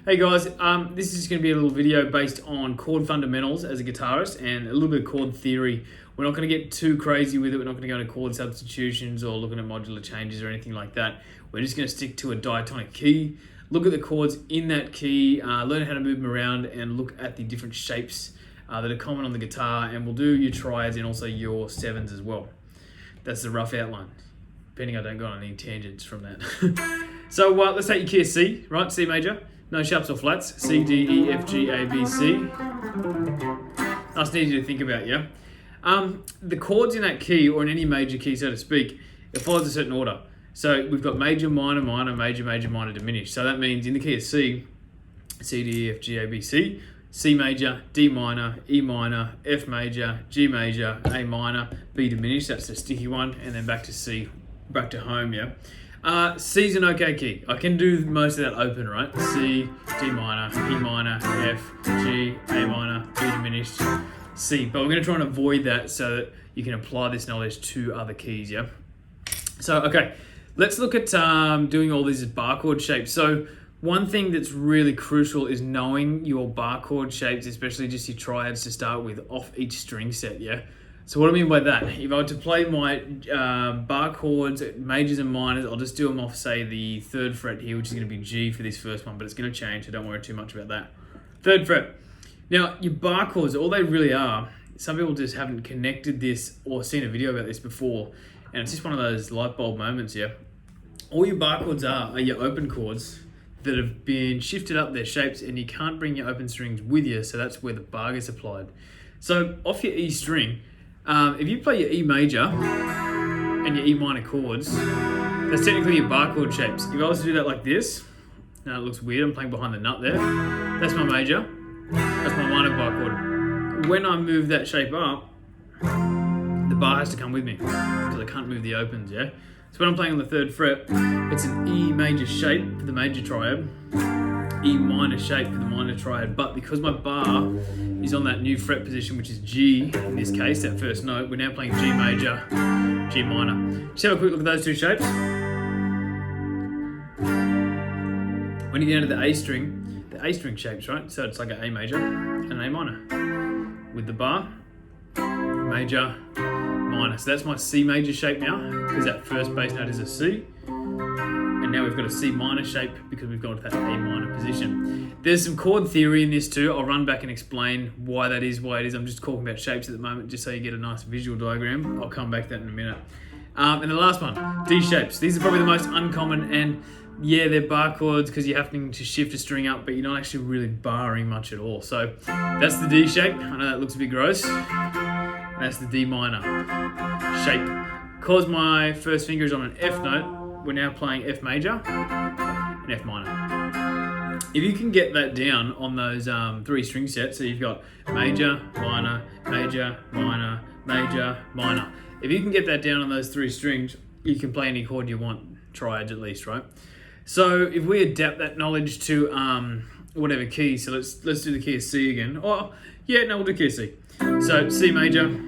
Hey guys, this is going to be a little video based on chord fundamentals as a guitarist and a little bit of chord theory. We're not going to get too crazy with it. We're not going to go into chord substitutions or looking at modular changes or anything like that. We're just going to stick to a diatonic key, look at the chords in that key, learn how to move them around and look at the different shapes that are common on the guitar, and we'll do your triads and also your sevens as well. That's the rough outline, depending I don't go on any tangents from that. So let's take your key of C, right? C major. No sharps or flats. C, D, E, F, G, A, B, C. Nice and easy to think about, yeah? The chords in that key, or in any major key, so to speak, it follows a certain order. So we've got major, minor, minor, major, major, minor, diminished. So that means in the key of C, C, D, E, F, G, A, B, C, C major, D minor, E minor, F major, G major, A minor, B diminished, that's the sticky one, and then back to C, back to home, yeah? C's an okay key. I can do most of that open, right? C, D minor, E minor, F, G, A minor, B diminished, C. But we're going to try and avoid that so that you can apply this knowledge to other keys, yeah? So, okay, let's look at doing all these bar chord shapes. So one thing that's really crucial is knowing your bar chord shapes, especially just your triads to start with, off each string set, yeah? So what I mean by that, if I were to play my bar chords, majors and minors, I'll just do them off, say, the 3rd fret here, which is going to be G for this first one, but it's going to change, so don't worry too much about that. 3rd fret. Now, your bar chords, all they really are, some people just haven't connected this or seen a video about this before, and it's just one of those light bulb moments, yeah? All your bar chords are your open chords that have been shifted up their shapes, and you can't bring your open strings with you, so that's where the bar gets applied. So off your E string, if you play your E major and your E minor chords, that's technically your bar chord shapes. If I was to do that like this, now it looks weird, I'm playing behind the nut there. That's my major, that's my minor bar chord. When I move that shape up, the bar has to come with me because I can't move the opens, yeah? So when I'm playing on the 3rd fret, it's an E major shape for the major triad, E minor shape for the minor triad, but because my bar is on that new fret position, which is G in this case, that first note, we're now playing G major, G minor. Just have a quick look at those two shapes. When you get down to the A string shapes, right? So it's like an A major and an A minor with the bar, major, minor. So that's my C major shape now, because that first bass note is a C. And now we've got a C minor shape because we've gone to that A minor position. There's some chord theory in this too. I'll run back and explain why that is, why it is. I'm just talking about shapes at the moment, just so you get a nice visual diagram. I'll come back to that in a minute. And the last one, D shapes. These are probably the most uncommon, and yeah, they're bar chords because you're having to shift a string up, but you're not actually really barring much at all. So that's the D shape. I know that looks a bit gross. And that's the D minor shape. Because my first finger is on an F note, we're now playing F major and F minor. If you can get that down on those 3 string sets, so you've got major, minor, major, minor, major, minor. If you can get that down on those 3 strings, you can play any chord you want, triads at least, right? So if we adapt that knowledge to whatever key, so let's do the key of C again. Oh, yeah, no, we'll do key of C. So C major.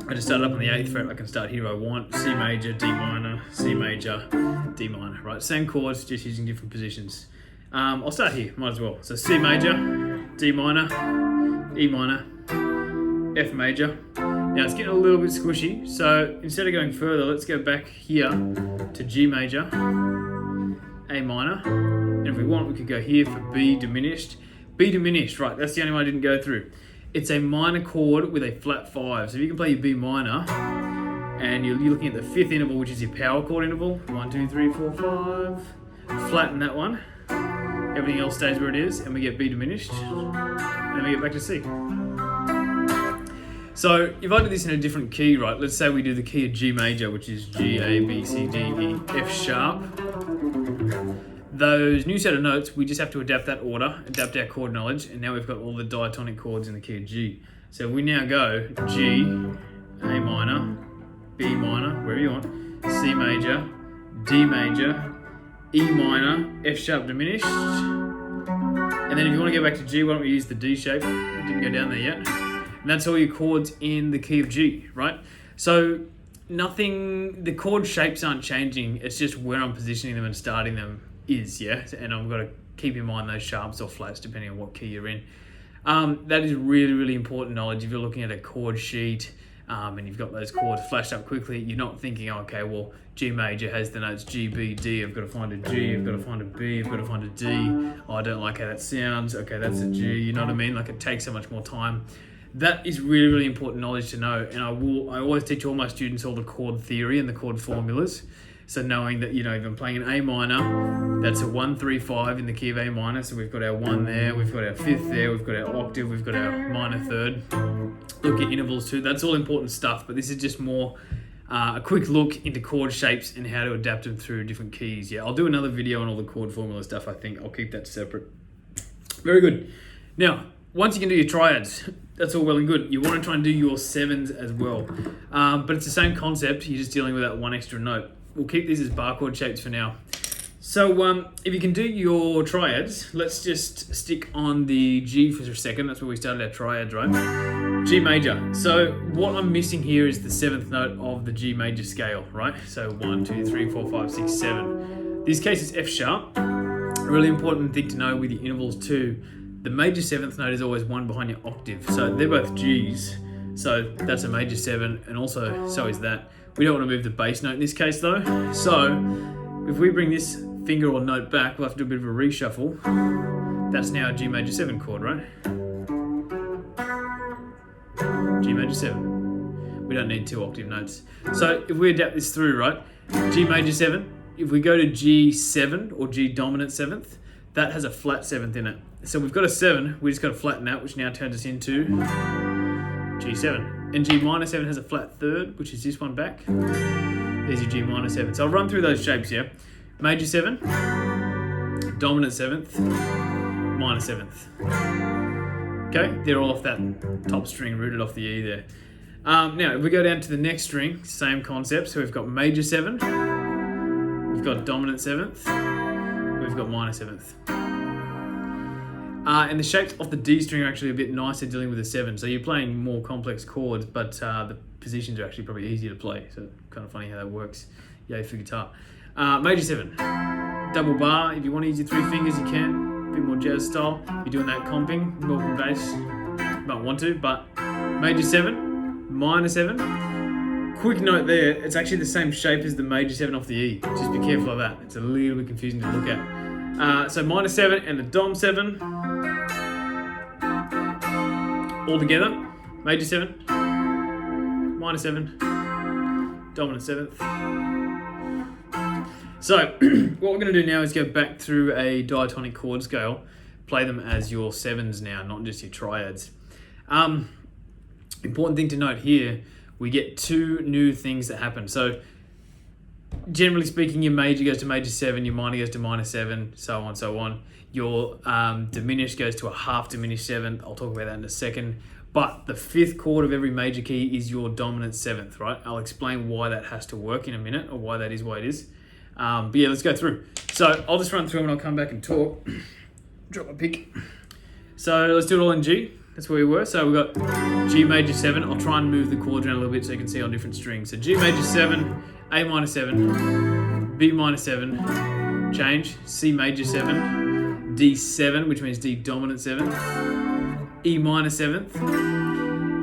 I just started up on the 8th fret, I can start here if I want. C major, D minor, C major, D minor, right? Same chords, just using different positions. I'll start here, might as well. So C major, D minor, E minor, F major. Now it's getting a little bit squishy, so instead of going further, let's go back here to G major, A minor, and if we want, we could go here for B diminished. B diminished, right, that's the only one I didn't go through. It's a minor chord with a flat 5. So if you can play your B minor, and you're looking at the 5th interval, which is your power chord interval, 1, 2, 3, 4, 5, flatten that one. Everything else stays where it is, and we get B diminished, and then we get back to C. So if I do this in a different key, right, let's say we do the key of G major, which is G, A, B, C, D, E, F sharp. Those new set of notes, we just have to adapt that order, adapt our chord knowledge, and now we've got all the diatonic chords in the key of G. So we now go G, A minor, B minor, wherever you want, C major, D major, E minor, F sharp diminished, and then if you want to go back to G, why don't we use the D shape? It didn't go down there yet. And that's all your chords in the key of G, right? So the chord shapes aren't changing, it's just where I'm positioning them and starting them is, yeah? And I've got to keep in mind those sharps or flats depending on what key you're in. That is really, really important knowledge. If you're looking at a chord sheet and you've got those chords flashed up quickly, you're not thinking, okay, well, G major has the notes G, B, D. I've got to find a G, I've got to find a B, I've got to find a D. Oh, I don't like how that sounds. Okay, that's a G. You know what I mean? Like, it takes so much more time. That is really, really important knowledge to know. And I always teach all my students all the chord theory and the chord formulas. So knowing that, if I'm playing an A minor, that's a 1, 3, 5 in the key of A minor. So we've got our 1 there, we've got our 5th there, we've got our octave, we've got our minor 3rd. Look at intervals too. That's all important stuff, but this is just more a quick look into chord shapes and how to adapt them through different keys. Yeah, I'll do another video on all the chord formula stuff, I think. I'll keep that separate. Very good. Now, once you can do your triads, that's all well and good. You want to try and do your 7s as well. But it's the same concept, you're just dealing with that one extra note. We'll keep these as bar chord shapes for now. So if you can do your triads, let's just stick on the G for a second. That's where we started our triads, right? G major. So what I'm missing here is the 7th note of the G major scale, right? So 1, 2, 3, 4, 5, 6, 7. This case is F sharp. A really important thing to know with your intervals too. The major 7th note is always one behind your octave. So they're both Gs. So that's a major 7, and also so is that. We don't want to move the bass note in this case though. So if we bring this finger or note back, we'll have to do a bit of a reshuffle. That's now a G major 7 chord, right? G major 7. We don't need 2 octave notes. So if we adapt this through, right? G major 7. If we go to G7 or G dominant 7th, that has a flat 7th in it. So we've got a 7, we just got to flatten that, which now turns us into G7. And G minor 7 has a flat 3rd, which is this one back. There's your G minor 7. So I'll run through those shapes here. Major 7, dominant 7th, minor 7th. Okay, they're all off that top string, rooted off the E there. Now, if we go down to the next string, same concept. So we've got major 7, we've got dominant 7th, we've got minor 7th. And the shapes off the D string are actually a bit nicer dealing with the 7. So you're playing more complex chords, but the positions are actually probably easier to play. So kind of funny how that works. Yay for guitar. Major 7, double bar. If you want to use your 3 fingers, you can. A bit more jazz style. If you're doing that comping, Northern bass, you might want to. But major 7, minor 7. Quick note there, it's actually the same shape as the major 7 off the E. Just be careful of that. It's a little bit confusing to look at. So minor 7 and the dom 7. All together, major 7, minor 7, dominant 7th. So what we're going to do now is go back through a diatonic chord scale, play them as your 7s now, not just your triads. Important thing to note here, we get 2 new things that happen. So generally speaking, your major goes to major 7, your minor goes to minor 7, so on, so on. Your diminished goes to a half diminished 7th. I'll talk about that in a second. But the 5th chord of every major key is your dominant 7th, right? I'll explain why that has to work in a minute, or why that is what it is. But yeah, let's go through. So I'll just run through them and I'll come back and talk. Drop my pick. So let's do it all in G. That's where we were. So we've got G major 7. I'll try and move the chords around a little bit so you can see on different strings. So G major 7, A minor 7, B minor 7, change, C major 7, D7, which means D dominant 7th, E minor 7th,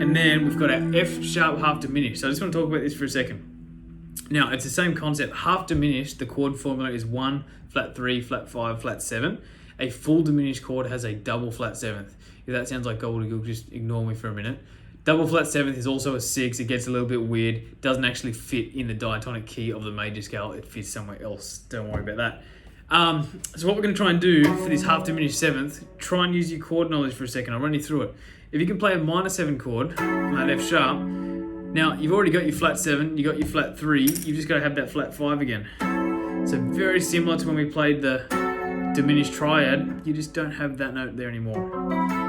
and then we've got our F sharp half diminished. So I just want to talk about this for a second. Now, it's the same concept. Half diminished, the chord formula is 1, flat 3, flat 5, flat 7. A full diminished chord has a double flat 7th. If that sounds like gobbledygook, just ignore me for a minute. Double flat 7th is also a 6. It gets a little bit weird. Doesn't actually fit in the diatonic key of the major scale. It fits somewhere else. Don't worry about that. So what we're going to try and do for this half diminished 7th, try and use your chord knowledge for a second. I'll run you through it. If you can play a minor 7 chord, that F sharp, now you've already got your flat 7, you got your flat 3, you've just got to have that flat 5 again. So very similar to when we played the diminished triad, you just don't have that note there anymore,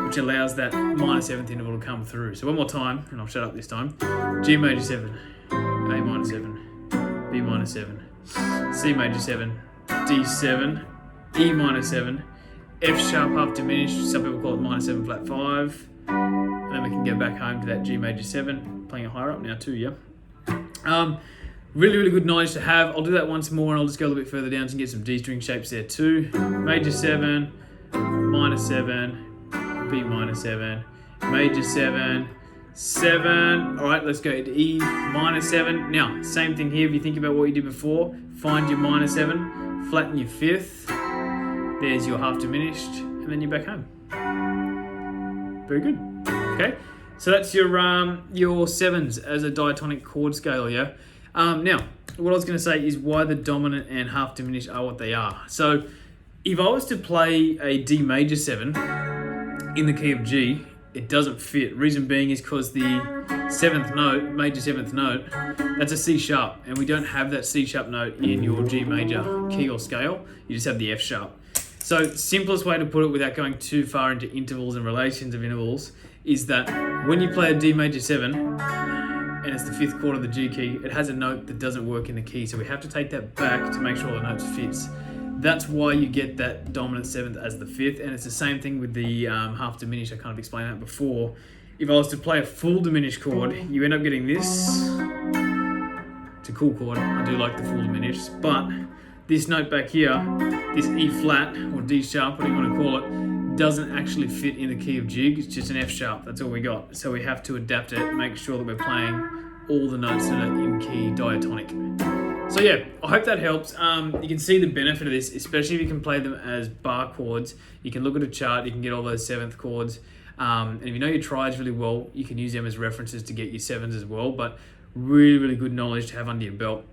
which allows that minor 7th interval to come through. So one more time, and I'll shut up this time. G major 7, A minor 7, B minor 7, C major 7, D7, E minor 7, F sharp half diminished, some people call it minor 7 flat 5, and then we can go back home to that G major 7, playing it higher up now too, yeah? Really, really good knowledge to have. I'll do that once more and I'll just go a little bit further down so you can get some D string shapes there too. Major 7, minor 7, B minor 7, major 7, 7. All right, let's go to E minor 7. Now, same thing here. If you think about what you did before, find your minor 7, flatten your 5th. There's your half diminished, and then you're back home. Very good. Okay, so that's your 7s as a diatonic chord scale, yeah? Now, what I was going to say is why the dominant and half diminished are what they are. So, if I was to play a D major 7 in the key of G, it doesn't fit. Reason being is because the 7th note, major 7th note, that's a C sharp, and we don't have that C sharp note in your G major key or scale. You just have the F sharp. So, simplest way to put it without going too far into intervals and relations of intervals is that when you play a D major 7 and it's the 5th chord of the G key, it has a note that doesn't work in the key. So we have to take that back to make sure the notes fits. That's why you get that dominant 7th as the 5th, and it's the same thing with the half diminished. I kind of explained that before. If I was to play a full diminished chord, you end up getting this. It's a cool chord. I do like the full diminished, but this note back here, this E flat or D sharp, whatever you want to call it, doesn't actually fit in the key of G. It's just an F sharp. That's all we got. So we have to adapt it, make sure that we're playing all the notes that are in key diatonic. So yeah, I hope that helps. You can see the benefit of this, especially if you can play them as bar chords. You can look at a chart, you can get all those 7th chords. And if you know your triads really well, you can use them as references to get your 7s as well. But really, really good knowledge to have under your belt.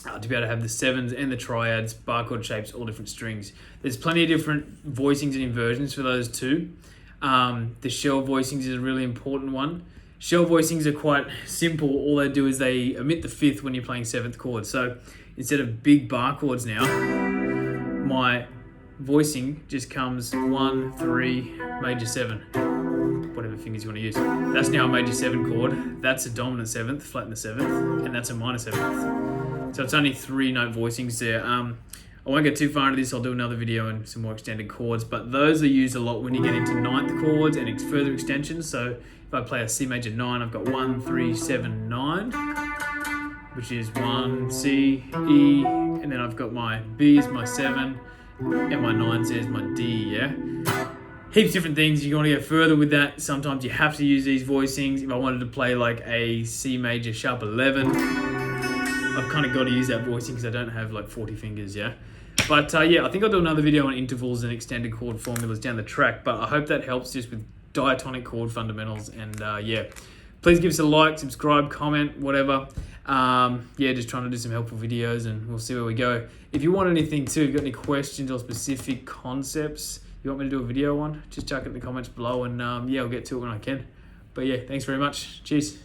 To be able to have the 7s and the triads, bar chord shapes, all different strings. There's plenty of different voicings and inversions for those too. The shell voicings is a really important one. Shell voicings are quite simple. All they do is they omit the 5th when you're playing 7th chords. So instead of big bar chords now, my voicing just comes 1, 3, major 7. Whatever fingers you want to use. That's now a major 7 chord. That's a dominant 7th, flatten the 7th, and that's a minor 7th. So it's only 3 note voicings there. I won't get too far into this. I'll do another video and some more extended chords, but those are used a lot when you get into 9th chords and further extensions. So if I play a C major 9, I've got 1, 3, 7, 9, which is 1, C, E, and then I've got my B is my 7, and my 9 is my D, yeah? Heaps different things. You want to go further with that. Sometimes you have to use these voicings. If I wanted to play like a C major sharp 11, I've kind of got to use that voicing because I don't have like 40 fingers, yeah? But yeah, I think I'll do another video on intervals and extended chord formulas down the track, but I hope that helps just with diatonic chord fundamentals. And yeah, please give us a like, subscribe, comment, whatever. Yeah, just trying to do some helpful videos and we'll see where we go. If you want anything too, if you've got any questions or specific concepts you want me to do a video on, just chuck it in the comments below and yeah, I'll get to it when I can. But yeah, thanks very much. Cheers.